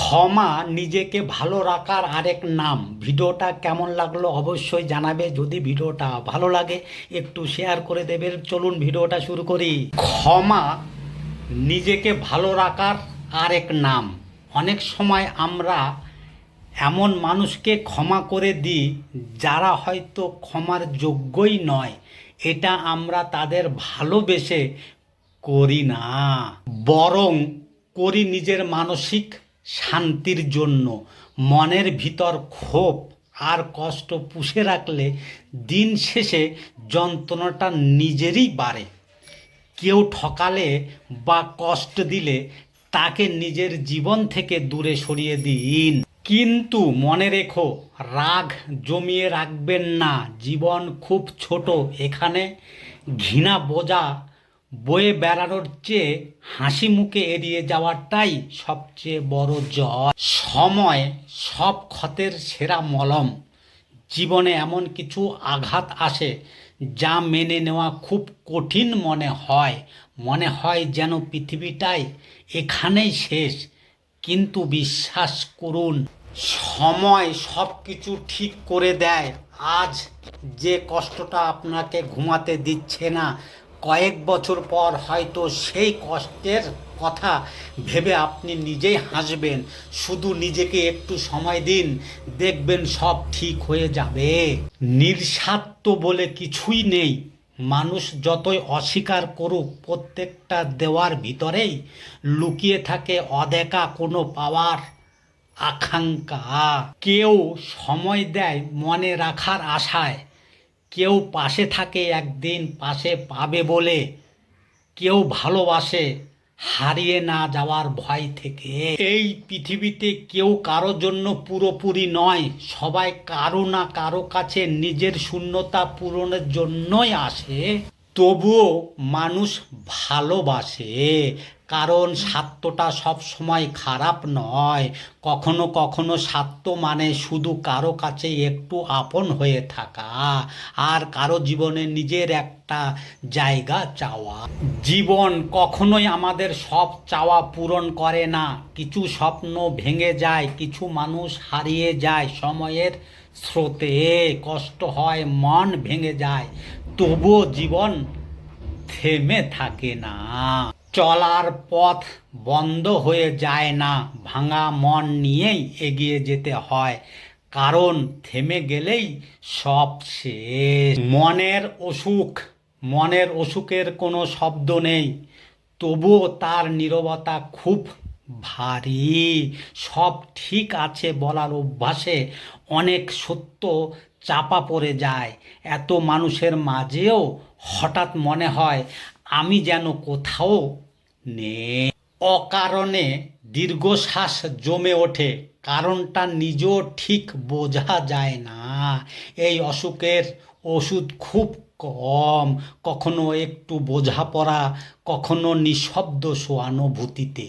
ক্ষমা নিজেকে ভালো রাখার আরেক নাম। ভিডিওটা কেমন লাগলো অবশ্যই জানাবে। যদি ভিডিওটা ভালো লাগে একটু শেয়ার করে দেবে। চলুন ভিডিওটা শুরু করি। ক্ষমা নিজেকে ভালো রাখার আরেক নাম। অনেক সময় আমরা এমন মানুষকে ক্ষমা করে দিই যারা হয়তো ক্ষমার যোগ্যই নয়। এটা আমরা তাদের ভালোবেসে করি না, বরং করি নিজের মানসিক শান্তির জন্য। মনের ভিতর ক্ষোভ আর কষ্ট পুষে রাখলে দিন শেষে যন্ত্রণাটা নিজেরই বাড়ে। কেউ ঠকালে বা কষ্ট দিলে তাকে নিজের জীবন থেকে দূরে সরিয়ে দিন। কিন্তু মনে রেখো, রাগ জমিয়ে রাখবেন না। জীবন খুব ছোট। এখানে ঘৃণা বোঝা বয়ে বেড়ানোর চেয়ে হাসি মুখে এড়িয়ে যাওয়াটাই সবচেয়ে বড় জয়। সময় সব ক্ষতের সেরা মলম। জীবনে এমন কিছু আঘাত আসে যা মেনে নেওয়া খুব কঠিন মনে হয় যেন পৃথিবীটাই এখানেই শেষ। কিন্তু বিশ্বাস করুন, সময় সব কিছু ঠিক করে দেয়। আজ যে কষ্টটা আপনাকে ঘুমাতে দিচ্ছে না, কয়েক বছর পর হয়তো সেই কষ্টের কথা ভেবে আপনি নিজেই হাসবেন। শুধু নিজেকে একটু সময় দিন, দেখবেন সব ঠিক হয়ে যাবে। নিঃস্বার্থ বলে কিছুই নেই। মানুষ যতই অস্বীকার করুক, প্রত্যেকটা দেওয়ার ভিতরেই লুকিয়ে থাকে অদেখা কোনো পাওয়ার আকাঙ্ক্ষা। কেউ সময় দেয় মনে রাখার আশায়, কেউ পাশে থাকে একদিন পাশে পাবে বলে, কেউ ভালোবাসে হারিয়ে না যাওয়ার ভয় থেকে। এই পৃথিবীতে কেউ কারো জন্য পুরোপুরি নয়। সবাই কারো না কারো কাছে নিজের শূন্যতা পূরণের জন্যই আসে। তবুও মানুষ ভালোবাসে, কারণ স্বার্থটা সবসময় খারাপ নয়। কখনো কখনো স্বার্থ মানে শুধু কারো কাছে একটু আপন হয়ে থাকা, আর কারো জীবনে নিজের একটা জায়গা চাওয়া। জীবন কখনোই আমাদের সব চাওয়া পূরণ করে না। কিছু স্বপ্ন ভেঙে যায়, কিছু মানুষ হারিয়ে যায় সময়ের স্রোতে। কষ্ট হয়, মন ভেঙে যায়, তবুও জীবন থেমে থাকে না। চলার পথ বন্ধ হয়ে যায় না। ভাঙা মন নিয়েই এগিয়ে যেতে হয়, কারণ থেমে গেলেই সব শেষ। মনের অসুখের কোনো শব্দ নেই, তবুও তার নীরবতা খুব ভারী। সব ঠিক আছে বলার অভ্যাসে অনেক সত্য চাপা পড়ে যায়। এত মানুষের মাঝেও হঠাৎ মনে হয় আমি যেন কোথাও নেই। অকারণে দীর্ঘশ্বাস জমে ওঠে, কারণটা নিজেও ঠিক বোঝা যায় না। এই অসুখের ওষুধ খুব কম, কখনো একটু বোঝাপড়া, কখনো নিঃশব্দ সহানুভূতিতে।